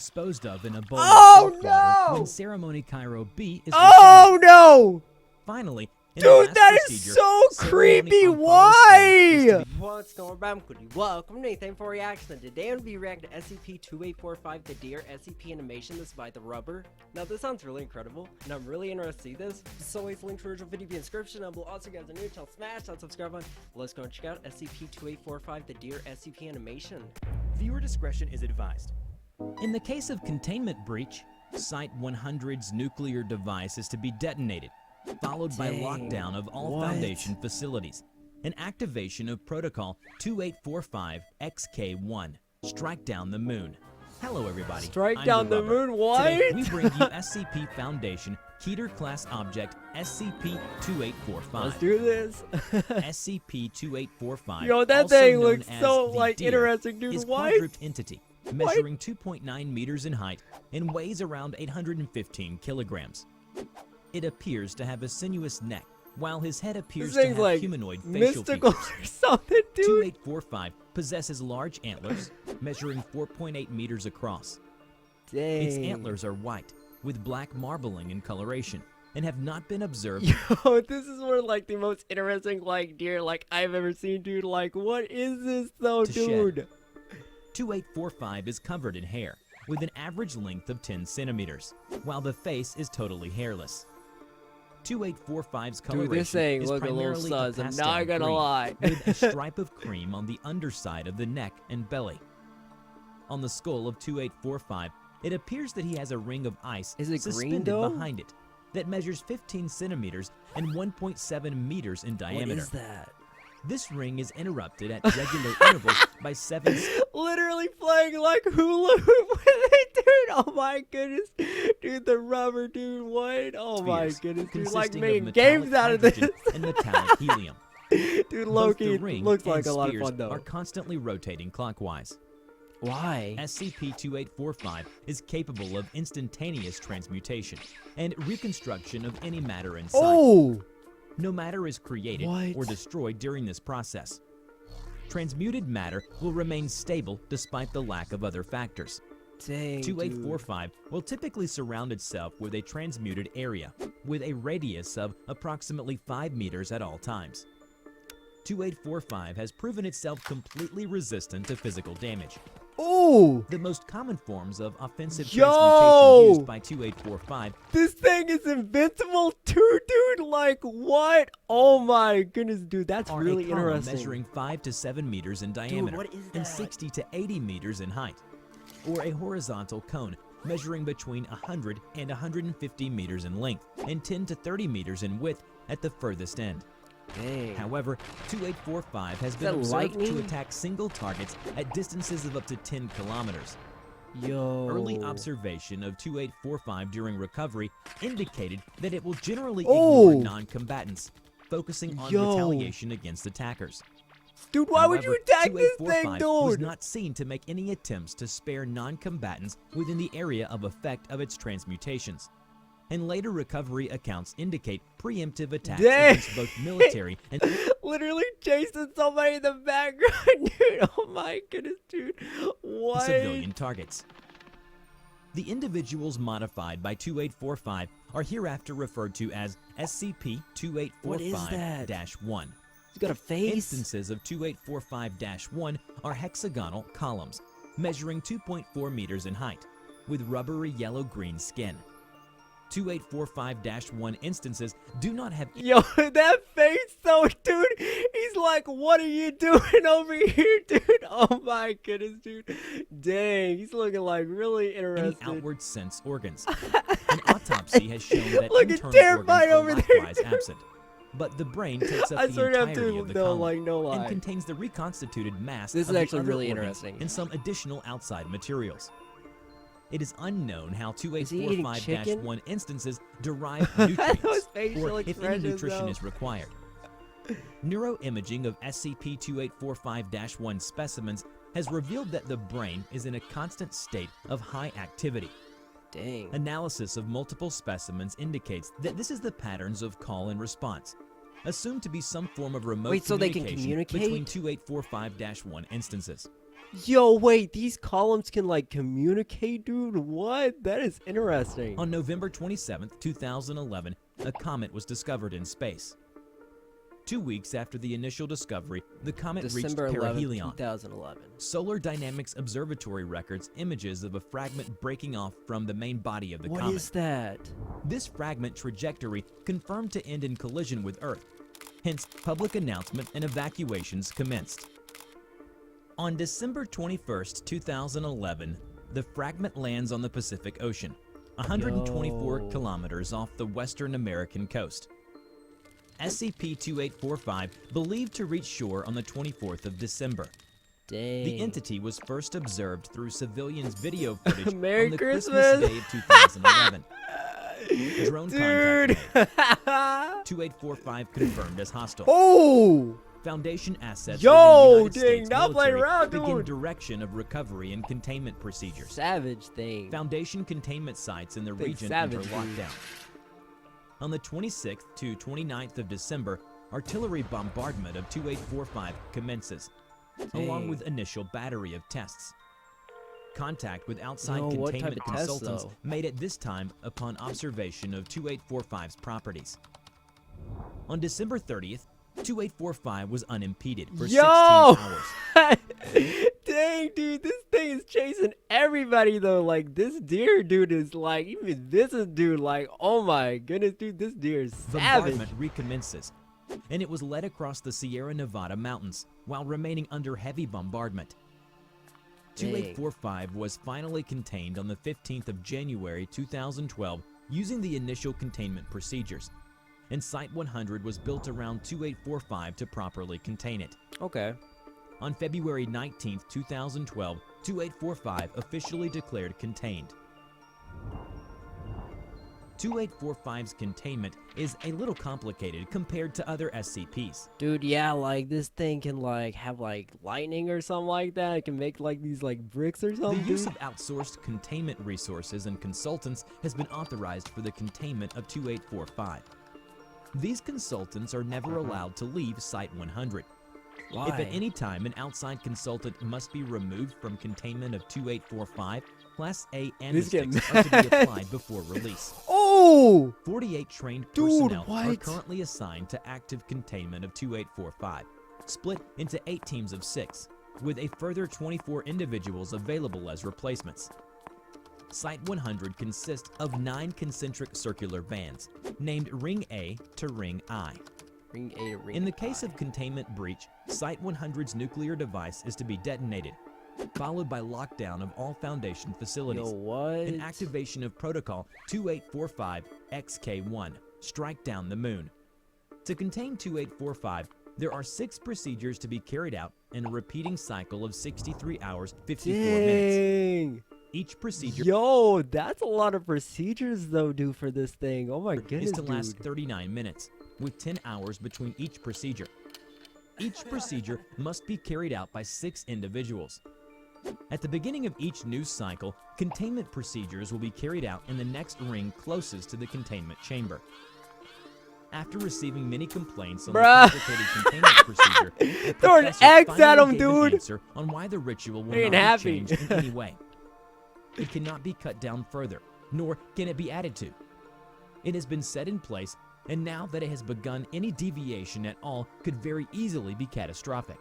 disposed of in a bowl Oh, of salt water no! when ceremony Cairo B is Oh returned. no! Finally, in the Dude, last that is procedure, so ceremony creepy. on Father's Why? Day is to be What's going on, Cody? Welcome to Nathan for Reaction. Today I'm going to be reacting to SCP-2845, the Deer SCP animation. This is by The Rubber. Now, this sounds really incredible, and I'm really interested to see this. As always, link to the original video in the description. And also, guys are new, tell smash that subscribe button. Let's go and check out SCP-2845, the Deer SCP animation. Viewer discretion is advised. In the case of containment breach, Site 100's nuclear device is to be detonated, followed by lockdown of all Foundation facilities, and activation of Protocol 2845-XK1. Strike down the moon. Hello, everybody. Strike down the moon? What? Today, we bring you SCP Foundation Keter-class object SCP-2845. Let's do this. SCP-2845. Yo, that also thing known looks as so, the like, Deer, interesting, dude. is What? quadruped entity, measuring 2.9 meters in height and weighs around 815 kilograms. It appears to have a sinuous neck, while his head appears to have like humanoid facial mystical features. or something, dude. 2845 possesses large antlers, measuring 4.8 meters across. Dang. Its antlers are white, with black marbling and coloration, and have not been observed. Yo, this is one of, like, the most interesting, like, deer, like, I've ever seen, dude. Like, what is this, though, dude? 2845 is covered in hair, with an average length of 10 centimeters, while the face is totally hairless. 2845's coloration Dude, this thing is look a little primarily sus, I'm pastel not gonna green, lie. with a stripe of cream on the underside of the neck and belly. On the skull of 2845, it appears that he has a ring of ice Is it green, suspended though? behind it that measures 15 centimeters and 1.7 meters in diameter. What is that? This ring is interrupted at regular intervals by 7 Literally playing like hula hoop with it, dude. Oh my goodness, dude, the rubber, dude. What? Oh my spheres, goodness, dude. Like consisting making of games metallic out of this. hydrogen and metallic helium. Dude, Both Loki the ring looks and like a lot of spheres fun though. are constantly rotating clockwise. Why? SCP-2845 is capable of instantaneous transmutation and reconstruction of any matter in sight. Oh! No matter is created or destroyed during this process. Transmuted matter will remain stable despite the lack of other factors. Dang, 2845 will typically surround itself with a transmuted area, with a radius of approximately 5 meters at all times. 2845 has proven itself completely resistant to physical damage. Oh! The most common forms of offensive Yo! transmutation used by 2845 This thing is invincible too, dude. Like, what? Oh my goodness, dude. That's are really a column interesting. measuring 5 to 7 meters in diameter what is and that? 60 to 80 meters in height, or a horizontal cone measuring between 100 and 150 meters in length and 10 to 30 meters in width at the furthest end. Dang. However, 2845 has been that observed to lightning? attack single targets at distances of up to 10 kilometers. Yo. Early observation of 2845 during recovery indicated that it will generally Oh. ignore non-combatants, focusing on Yo. retaliation against attackers. Dude, why would you However, attack this thing, 2845 was dude? not seen to make any attempts to spare non-combatants within the area of effect of its transmutations. And later recovery accounts indicate preemptive attacks Dang. against both military and Literally chasing somebody in the background, dude. Oh my goodness, dude. What? civilian targets. The individuals modified by 2845 are hereafter referred to as SCP-2845-1. He's got a face. Instances of 2845-1 are hexagonal columns, measuring 2.4 meters in height, with rubbery yellow-green skin. 2845-1 instances do not have Yo, that face though, dude. He's like, what are you doing over here, dude? Oh my goodness, dude. Dang, he's looking like really any interesting. outward sense organs. An autopsy has shown that Looking internal terrified organs are over there, likewise absent. But the brain takes up I the sort of have entirety to of the know, column like, no and lie. contains the reconstituted mass This of is the actually other really organs interesting. and some additional outside materials. It is unknown how he eating 2845-1 instances derive Those nutrients, facial or if any expressions, nutrition though. is required. Neuroimaging of SCP-2845-1 specimens has revealed that the brain is in a constant state of high activity. Dang. Analysis of multiple specimens indicates that this is the patterns of call and response, assumed to be some form of remote Wait, so they can communication between communicate? 2845-1 instances. Yo, wait, these columns can like communicate, dude? What? That is interesting. On November 27, 2011, a comet was discovered in space. 2 weeks after the initial discovery, the comet December reached 11th, perihelion. 2011. Solar Dynamics Observatory records images of a fragment breaking off from the main body of the What comet. is that? This fragment trajectory confirmed to end in collision with Earth. Hence, public announcement and evacuations commenced. On December 21, 2011, the fragment lands on the Pacific Ocean, 124 Yo. kilometers off the western American coast. SCP-2845 believed to reach shore on the 24th of December. Dang. The entity was first observed through civilians' video footage Merry on the Christmas. Christmas Day of 2011. Drone Dude. contact made. 2845 confirmed as hostile. Oh! Foundation assets Yo, within the United dang, States not playing military around, begin dude. direction of recovery and containment procedures. Savage thing. Foundation containment sites in the Big region savage, enter dude. lockdown. On the 26th to 29th of December, artillery bombardment of 2845 commences, along Dang. with initial battery of tests. Contact with outside Yo, what type containment of tests, consultants though? made at this time upon observation of 2845's properties. On December 30th, 2845 was unimpeded for 16 Yo! hours. Dang, dude, this thing is chasing everybody though. Like this deer, dude, is like even this is dude. Like, oh my goodness, dude, this deer is savage. Bombardment recommences, and it was led across the Sierra Nevada mountains while remaining under heavy bombardment. Dang. 2845 was finally contained on the 15th of January 2012 using the initial containment procedures, and Site 100 was built around 2845 to properly contain it. Okay. On February 19, 2012, 2845 officially declared contained. 2845's containment is a little complicated compared to other SCPs. Dude, yeah, like this thing can like have like lightning or something like that. It can make like these like bricks or The something. use dude. of outsourced containment resources and consultants has been authorized for the containment of 2845. These consultants are never allowed to leave Site 100. Why? If at any time an outside consultant must be removed from containment of 2845, Class A He's getting amnestics are to be mad. applied before release. Oh! 48 trained Dude, personnel are what? currently assigned to active containment of 2845, split into 8 teams of 6, with a further 24 individuals available as replacements. Site 100 consists of 9 concentric circular bands, named Ring A to Ring I. Ring A to ring In the case I. of containment breach, Site 100's nuclear device is to be detonated, followed by lockdown of all Foundation facilities. Yo, what? And activation of Protocol 2845-XK1, Strike Down the Moon. To contain 2845, there are 6 procedures to be carried out in a repeating cycle of 63 hours, 54 minutes. Dang. Each procedure Yo, that's a lot of procedures though, dude, for this thing. Oh my goodness, is to last dude. 39 minutes, with 10 hours between each procedure. Each procedure must be carried out by 6 individuals. At the beginning of each news cycle, containment procedures will be carried out in the next ring closest to the containment chamber. After receiving many complaints on Bruh. the complicated containment procedure, a Throw an professor X at finally him, gave an dude. answer on why the ritual will He ain't not happy. be changed in any way. It cannot be cut down further, nor can it be added to. It has been set in place, and now that it has begun, any deviation at all could very easily be catastrophic.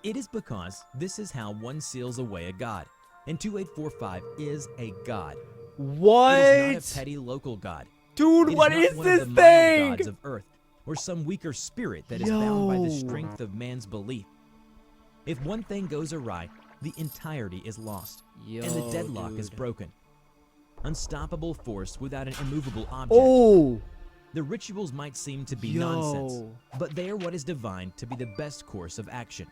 It is because this is how one seals away a god, and 2845 is a god. What? It is not a petty local god. Dude, It what not is one of this the mild thing? gods of Earth, or some weaker spirit that is bound by the Yo. strength of man's belief. If one thing goes awry, the entirety is lost, Yo, and the deadlock is dude. broken. Unstoppable force without an immovable object. Oh! The rituals might seem to be Yo. nonsense, but they are what is divined to be the best course of action.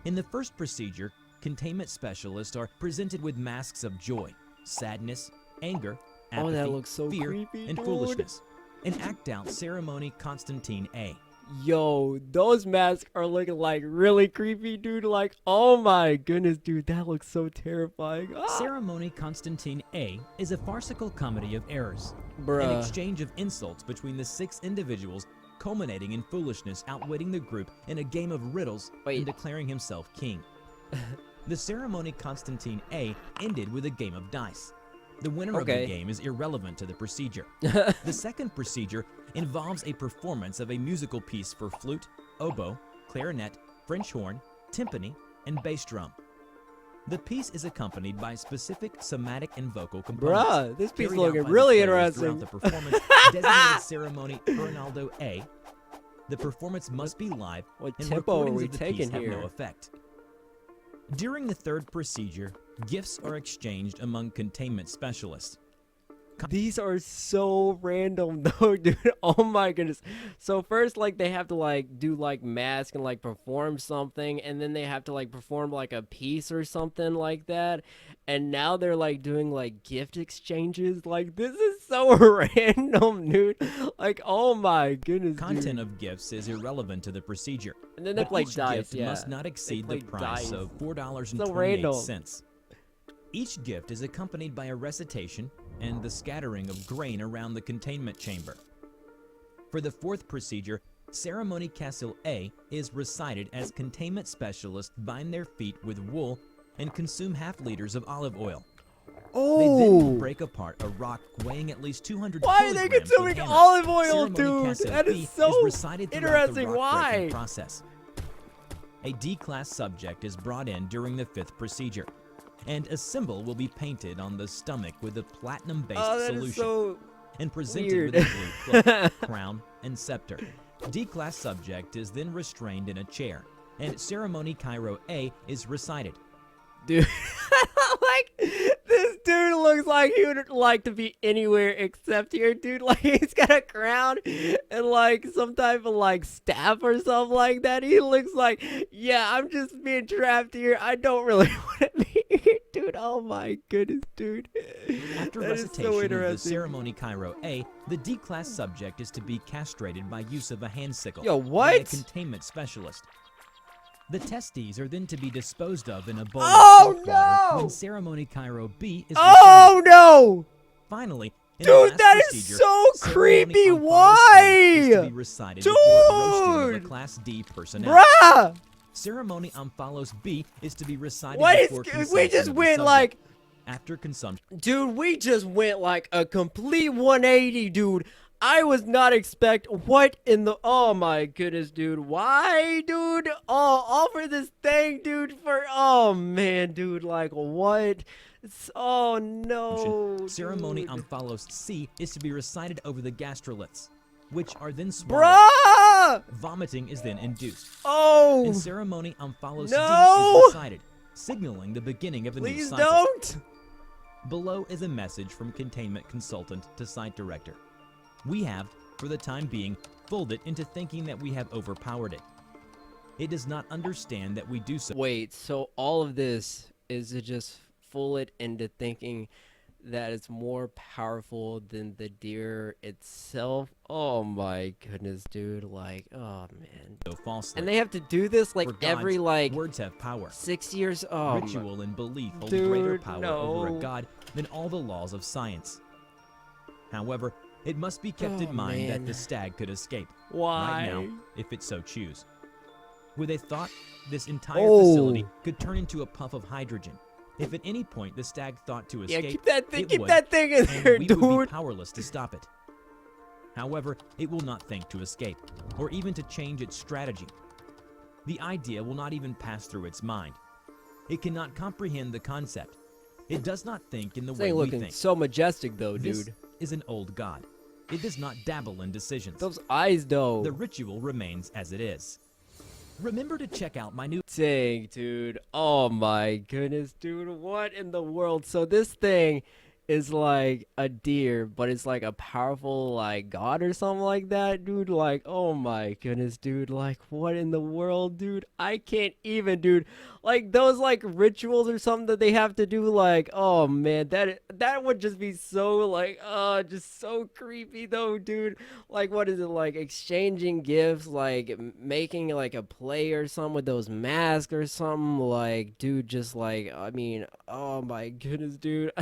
In the first procedure, containment specialists are presented with masks of joy, sadness, anger, apathy, Oh, that looks so fear, creepy, and dude. foolishness, and act out Ceremony Constantine A. Yo, those masks are looking like really creepy, dude. Like, oh my goodness, dude, that looks so terrifying. Ah! Ceremony Constantine A is a farcical comedy of errors, an Bruh. exchange of insults between the 6 individuals, culminating in foolishness outwitting the group in a game of riddles Wait. and declaring himself king. The ceremony Constantine A ended with a game of dice. The winner of the game is irrelevant to the procedure. The second procedure involves a performance of a musical piece for flute, oboe, clarinet, French horn, timpani, and bass drum. The piece is accompanied by specific somatic and vocal components. Bruh, this piece carried out looking by the really players throughout interesting. the performance, designated ceremony Ronaldo A. The performance must be live, What and tempo are recordings we of the taking piece have here? no effect. During the third procedure, gifts are exchanged among containment specialists. These are so random though, dude. Oh my goodness. So first, like, they have to like do like mask and like perform something, and then they have to like perform like a piece or something like that. And now they're like doing like gift exchanges. Like, this is so random, dude. Like, oh my goodness, Content dude. of gifts is irrelevant to the procedure. And then they but play each dice, gift yeah. must not exceed play the price dice. of So $4.28. Each gift is accompanied by a recitation and the scattering of grain around the containment chamber. For the fourth procedure, ceremony Castle A is recited as containment specialists bind their feet with wool and consume half-liters of olive oil. They then will break apart a rock weighing at least 200 Why are they kilograms with consuming hammer. olive oil, Ceremony dude? Castle That B is so recited throughout interesting. the rock-breaking Why? process. A D-class subject is brought in during the fifth procedure, and a symbol will be painted on the stomach with a platinum-based Oh, that solution is so and presented weird. with a blue cloak, crown, and scepter. D-class subject is then restrained in a chair, and ceremony Cairo A is recited. dude. Like, this dude looks like he would like to be anywhere except here, dude. Like, he's got a crown and like some type of like staff or something like that. He looks like, yeah, I'm just being trapped here. I don't really want to be here, dude. Oh my goodness, dude. After That is recitation so of the interesting. ceremony Cairo A, the D-class subject is to be castrated by use of a hand sickle Yo, by a what? containment specialist. The testes are then to be disposed of in a bowl Oh, of salt water no! when ceremony Cairo B is Oh no! Finally, in Dude, the last that is procedure, so ceremony creepy. on Father's Day is to Why? be recited before the roasting of a Dude! Class D personnel. Bruh! Ceremony on Follows B is to be recited What is? before We consumption just of the went subject. like, After consumption, dude, we just went like a complete 180, dude. I was not expect what in the, oh my goodness, dude. Why, dude? Oh, all for this thing, dude, for, oh man, dude, like what? Oh no. ceremony dude. on Follows C is to be recited over the gastroliths, which are then swallowed. Bruh! Vomiting is then induced. Oh, And ceremony on Follows No! D is recited, signaling the beginning of a new please cycle. don't. Below is a message from containment consultant to site director. We have, for the time being, fooled it into thinking that we have overpowered it. It does not understand that we do so. Wait, so all of this is to just fool it into thinking that it's more powerful than the deer itself? Oh my goodness, dude. Like, oh man. So falsely. And they have to do this like For every gods, like words have power. 6 years. Oh, my- Ritual and belief hold greater Dude, power over a no. god than all the laws of science. However, it must be kept Oh, in mind that man. the stag could escape, why? right now, if it so choose. With a thought, this entire Oh. facility could turn into a puff of hydrogen. If at any point the stag thought to Yeah, escape, keep that thing. it Keep would, that thing in and there, we would be dude. powerless to stop it. However, it will not think to escape, or even to change its strategy. The idea will not even pass through its mind. It cannot comprehend the concept. It does not think in the This way thing we looking think. so majestic though, This dude. is an old god. It does not dabble in decisions. Those eyes though. The ritual remains as it is. Remember to check out my new Dang, dude. Oh my goodness, dude. What in the world? So this thing is like a deer, but it's like a powerful like god or something like that, dude. Like, oh my goodness, dude. Like, what in the world, dude? I can't even, dude. Like those like rituals or something that they have to do, like, oh man, that would just be so like just so creepy though, dude. Like, what is it, like exchanging gifts, like making like a play or something with those masks or something, like, dude, just like, I mean, oh my goodness, dude.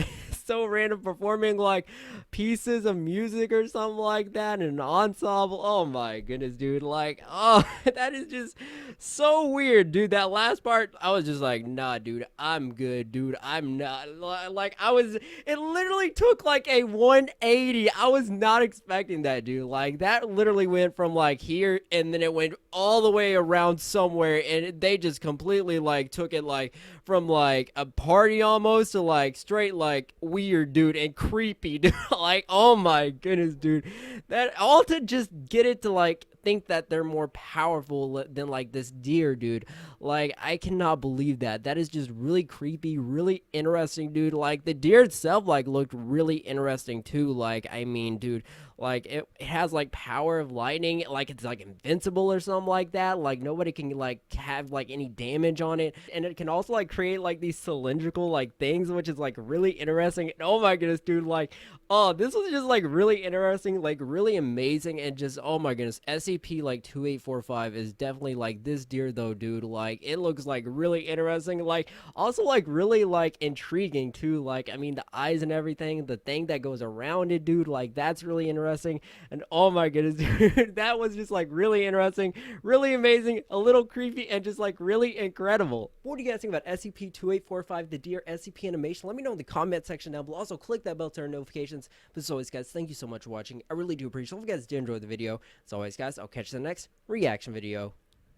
so random, performing like pieces of music or something like that in an ensemble. Oh my goodness, dude. Like, oh, that is just so weird, dude. That last part, I was just like, nah, dude, I'm good, dude. I'm not. Like, it literally took like a 180. I was not expecting that, dude. Like, that literally went from like here and then it went all the way around somewhere, and they just completely like took it like from like a party almost to like straight like weird, dude, and creepy, dude. Like, oh my goodness, dude. That all to just get it to like think that they're more powerful than like this deer, dude. Like, I cannot believe that. That is just really creepy, really interesting, dude. Like, the deer itself like looked really interesting too. Like, I mean, dude, like it has like power of lightning, like it's like invincible or something like that. Like, nobody can like have like any damage on it, and it can also like create like these cylindrical like things, which is like really interesting. And oh my goodness, dude, like, oh, this was just like really interesting, like really amazing, and just oh my goodness, SCP like 2845 is definitely like this deer though, dude. Like, it looks like really interesting, like also like really like intriguing too. Like, I mean, the eyes and everything, the thing that goes around it, dude, like that's really interesting. And oh my goodness, dude, that was just like really interesting, really amazing, a little creepy, and just like really incredible. What do you guys think about SCP-2845, the deer SCP animation? Let me know in the comment section down below. Also, click that bell to turn notifications. But as always, guys, thank you so much for watching. I really do appreciate it. If you guys did enjoy the video, as always, guys, I'll catch you in the next reaction video.